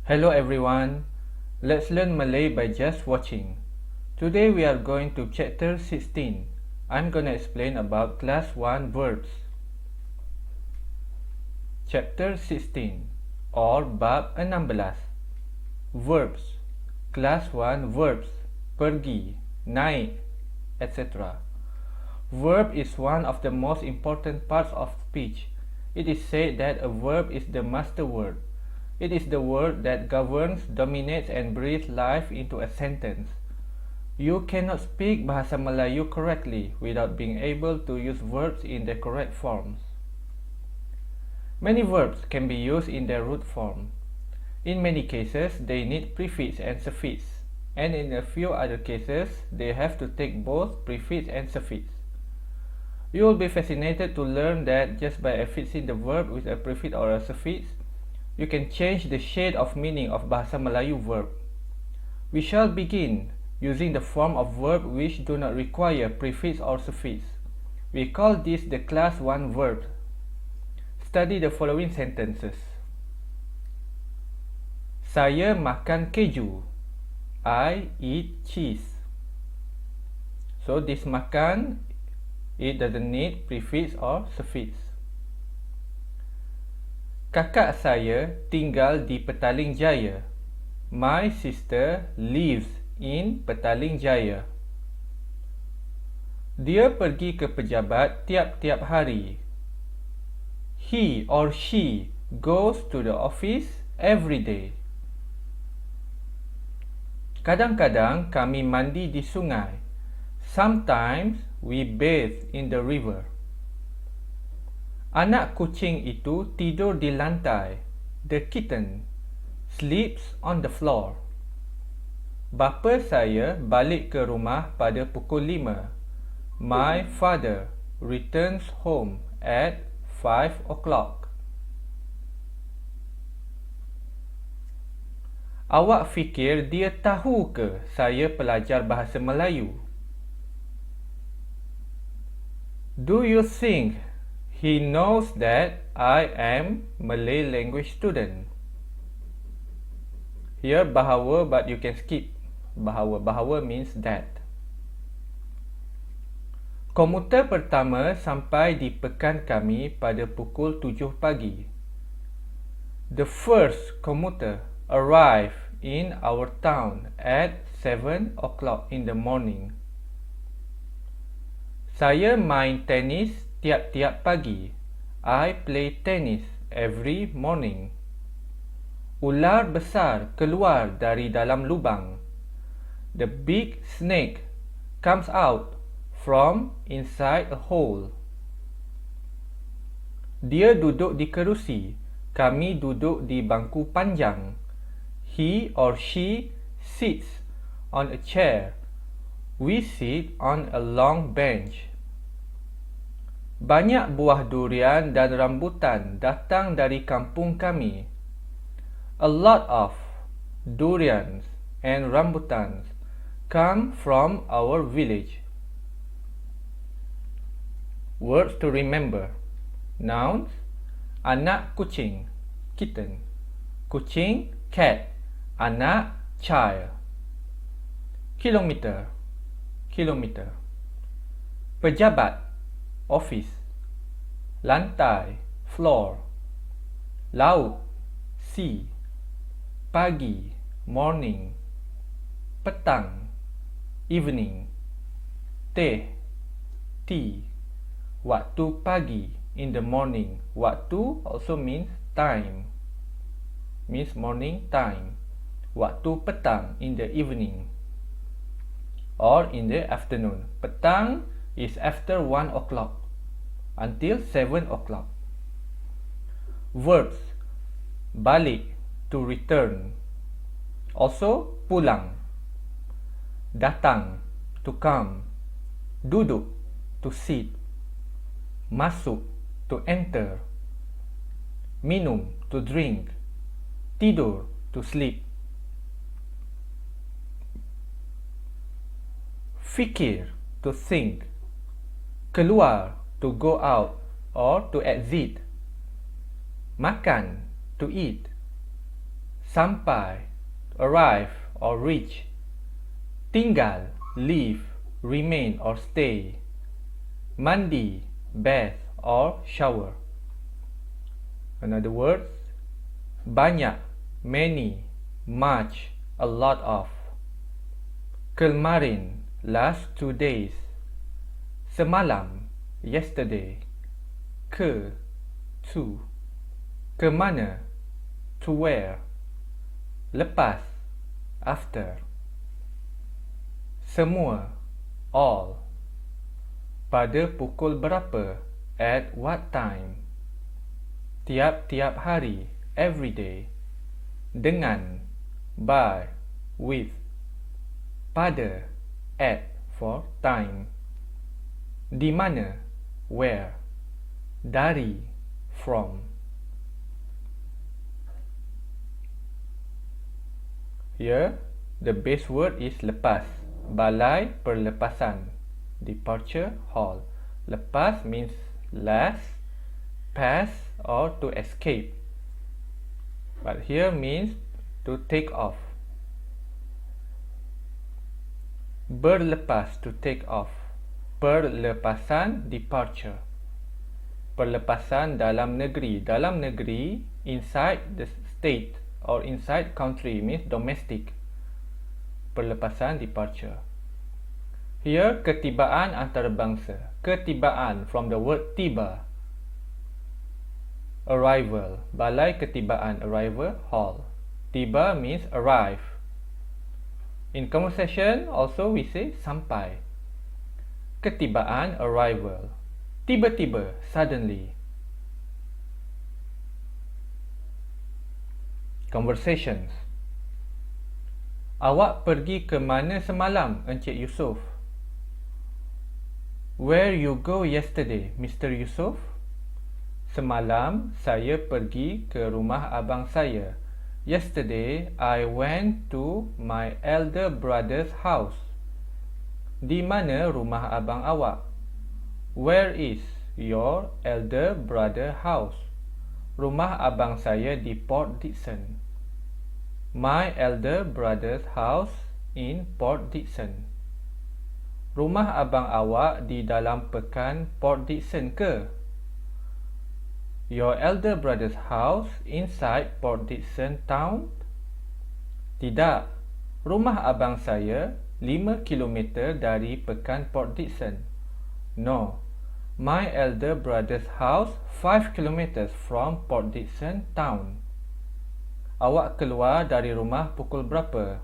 Hello everyone, let's learn Malay by just watching. Today we are going to chapter 16. I'm gonna explain about class 1 verbs. Chapter 16 or bab 16. Verbs. Class 1 verbs. Pergi, naik, etc. Verb is one of the most important parts of speech. It is said that a verb is the master word. It is the word that governs, dominates and breathes life into a sentence. You cannot speak Bahasa Melayu correctly without being able to use verbs in their correct forms. Many verbs can be used in their root form. In many cases, they need prefix and suffix, and in a few other cases, they have to take both prefix and suffix. You will be fascinated to learn that just by affixing the verb with a prefix or a suffix, you can change the shade of meaning of Bahasa Melayu verb. We shall begin using the form of verb which do not require prefix or suffix. We call this the class 1 verb. Study the following sentences. Saya makan keju. I eat cheese. So this makan, it doesn't need prefix or suffix. Kakak saya tinggal di Petaling Jaya. My sister lives in Petaling Jaya. Dia pergi ke pejabat tiap-tiap hari. He or she goes to the office every day. Kadang-kadang kami mandi di sungai. Sometimes we bathe in the river. Anak kucing itu tidur di lantai. The kitten sleeps on the floor. Bapa saya balik ke rumah pada pukul 5. My father returns home at 5 o'clock. Awak fikir dia tahu ke saya pelajar bahasa Melayu? Do you think he knows that I am Malay language student? Here bahawa, but you can skip bahawa. Bahawa means that. Komuter pertama sampai di pekan kami pada pukul 7 pagi. The first commuter arrived in our town at 7 o'clock in the morning. Saya main tenis tiap-tiap pagi. I play tennis every morning. Ular besar keluar dari dalam lubang. The big snake comes out from inside a hole. Dia duduk di kerusi. Kami duduk di bangku panjang. He or she sits on a chair. We sit on a long bench. Banyak buah durian dan rambutan datang dari kampung kami. A lot of durians and rambutans come from our village. Words to remember. Nouns: anak kucing, kitten. Kucing, cat. Anak, child. Kilometer, kilometer. Pejabat, office. Lantai, floor. Laut, sea. Pagi, morning. Petang, evening. Teh, tea. Waktu pagi, in the morning. Waktu also means time. Means morning time. Waktu petang, in the evening. Or in the afternoon. Petang is after 1 o'clock until 7 o'clock. Verbs: balik, to return. Also pulang. Datang, to come. Duduk, to sit. Masuk, to enter. Minum, to drink. Tidur, to sleep. Fikir, to think. Keluar, to go out or to exit. Makan, to eat. Sampai, arrive or reach. Tinggal, live, remain or stay. Mandi, bath or shower. Another words, banyak, many, much, a lot of. Kemarin, last 2 days. Semalam, yesterday. Ke, to. Kemana, to where. Lepas, after. Semua, all. Pada pukul berapa, at what time. Tiap-tiap hari, every day. Dengan, by, with. Pada, at, for time. Di mana, where. Dari, from. Here, the base word is lepas. Balai perlepasan. Departure hall. Lepas means last, pass or to escape. But here means to take off. Berlepas, to take off. Perlepasan, departure. Perlepasan dalam negeri. Dalam negeri, inside the state or inside country means domestic. Perlepasan, departure. Here, ketibaan antarabangsa. Ketibaan from the word tiba. Arrival. Balai ketibaan, arrival hall. Tiba means arrive. In conversation, also we say sampai. Ketibaan, arrival. Tiba-tiba, suddenly. Conversations. Awak pergi ke mana semalam, Encik Yusof? Where you go yesterday, Mr. Yusof? Semalam saya pergi ke rumah abang saya. Yesterday I went to my elder brother's house. Di mana rumah abang awak? Where is your elder brother house? Rumah abang saya di Port Dickson. My elder brother's house in Port Dickson. Rumah abang awak di dalam pekan Port Dickson ke? Your elder brother's house inside Port Dickson town? Tidak. Rumah abang saya 5 km dari pekan Port Dickson. No. My elder brother's house 5 km from Port Dickson town. Awak keluar dari rumah pukul berapa?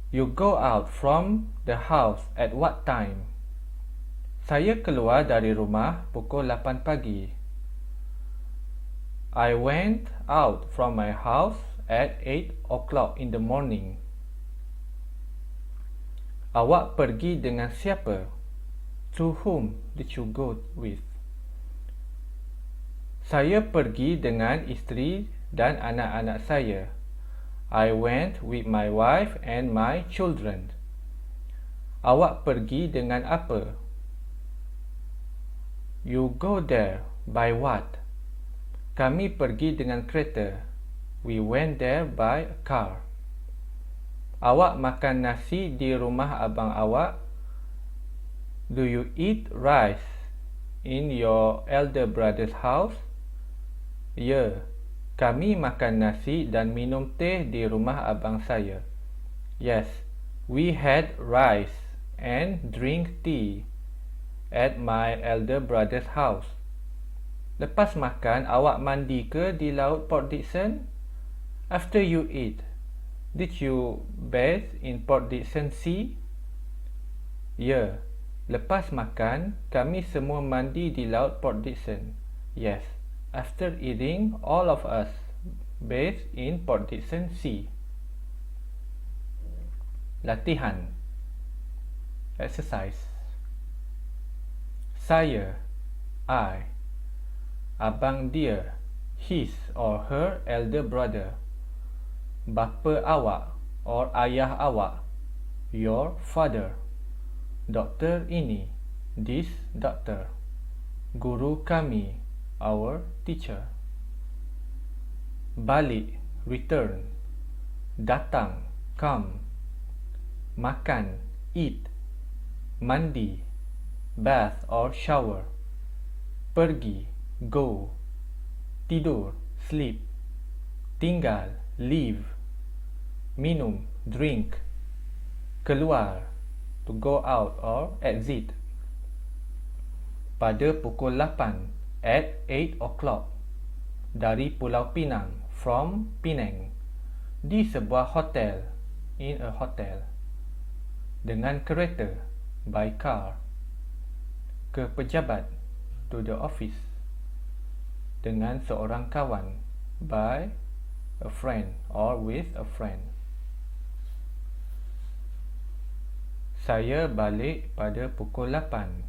You go out from the house at what time? Saya keluar dari rumah pukul 8 pagi. I went out from my house at 8 o'clock in the morning. Awak pergi dengan siapa? To whom did you go with? Saya pergi dengan isteri dan anak-anak saya. I went with my wife and my children. Awak pergi dengan apa? You go there by what? Kami pergi dengan kereta. We went there by a car. Awak makan nasi di rumah abang awak? Do you eat rice in your elder brother's house? Ya, kami makan nasi dan minum teh di rumah abang saya. Yes, we had rice and drink tea at my elder brother's house. Lepas makan, awak mandi ke di laut Port Dickson? After you eat, did you bathe in Port Dickson Sea? Ya, lepas makan, kami semua mandi di laut Port Dickson. Yes, after eating, all of us bathed in Port Dickson Sea. Latihan. Exercise. Saya, I. Abang dia, his or her elder brother. Bapa awak or ayah awak, your father. Doktor ini, this doctor. Guru kami, our teacher. Balik, return. Datang, come. Makan, eat. Mandi, bath or shower. Pergi, go. Tidur, sleep. Tinggal, leave. Minum, drink. Keluar, to go out or exit. Pada pukul 8, at 8 o'clock. Dari Pulau Pinang, from Penang. Di sebuah hotel, in a hotel. Dengan kereta, by car. Ke pejabat, to the office. Dengan seorang kawan, by a friend or with a friend. Saya balik pada pukul 8.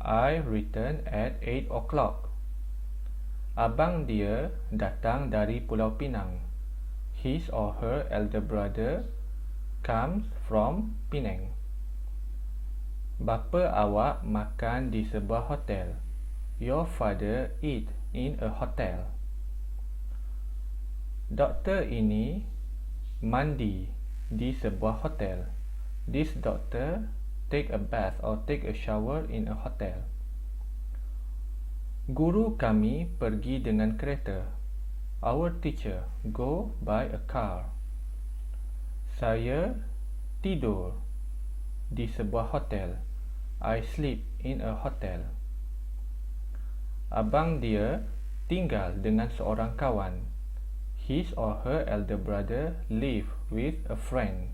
I return at 8 o'clock. Abang dia datang dari Pulau Pinang. His or her elder brother comes from Penang. Bapa awak makan di sebuah hotel. Your father eat in a hotel. Doktor ini mandi di sebuah hotel. This doctor take a bath or take a shower in a hotel. Guru kami pergi dengan kereta. Our teacher go by a car. Saya tidur di sebuah hotel. I sleep in a hotel. Abang dia tinggal dengan seorang kawan. His or her elder brother live with a friend.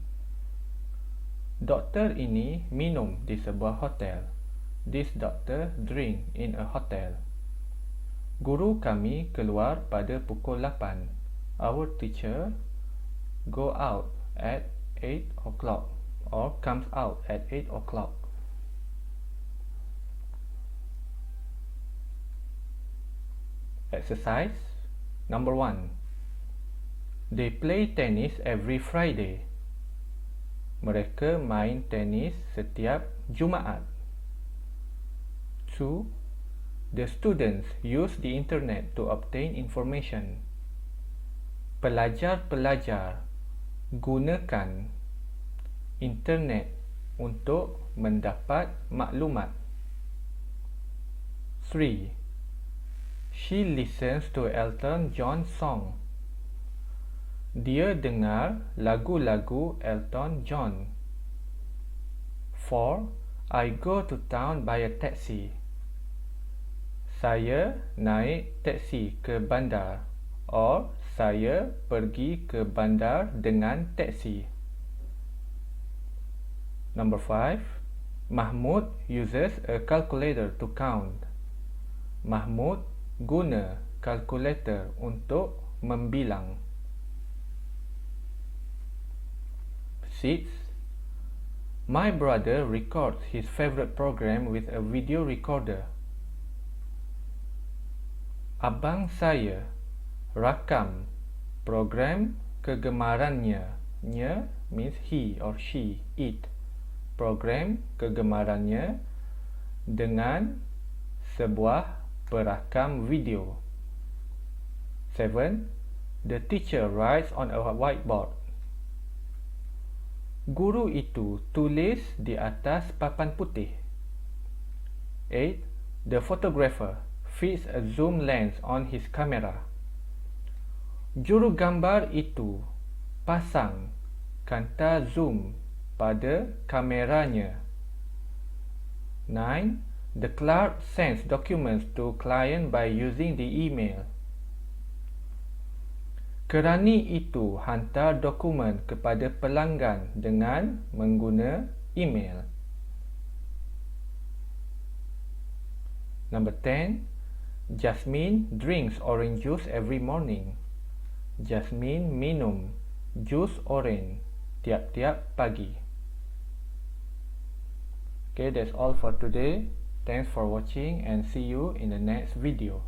Doktor ini minum di sebuah hotel. This doctor drink in a hotel. Guru kami keluar pada pukul 8. Our teacher go out at 8 o'clock or comes out at 8 o'clock. Exercise number 1. They play tennis every Friday. Mereka main tenis setiap Jumaat. 2. The students use the internet to obtain information. Pelajar-pelajar gunakan internet untuk mendapat maklumat. 3. She listens to Elton John's song. Dia dengar lagu-lagu Elton John. 4. I go to town by a taxi. Saya naik taksi ke bandar. Or saya pergi ke bandar dengan taksi. Number 5. Mahmud uses a calculator to count. Mahmud guna kalkulator untuk membilang. 6. My brother records his favorite program with a video recorder. Abang saya rakam program kegemarannya. Nya means he or she, it. Program kegemarannya dengan sebuah perakam video. 7. The teacher writes on a whiteboard. Guru itu tulis di atas papan putih. 8. The photographer fits a zoom lens on his camera. Juru gambar itu pasang kanta zoom pada kameranya. 9. The clerk sends documents to client by using the email. Kerani itu hantar dokumen kepada pelanggan dengan mengguna email. Number 10. Jasmine drinks orange juice every morning. Jasmine minum jus orange tiap-tiap pagi. Okay, that's all for today. Thanks for watching and see you in the next video.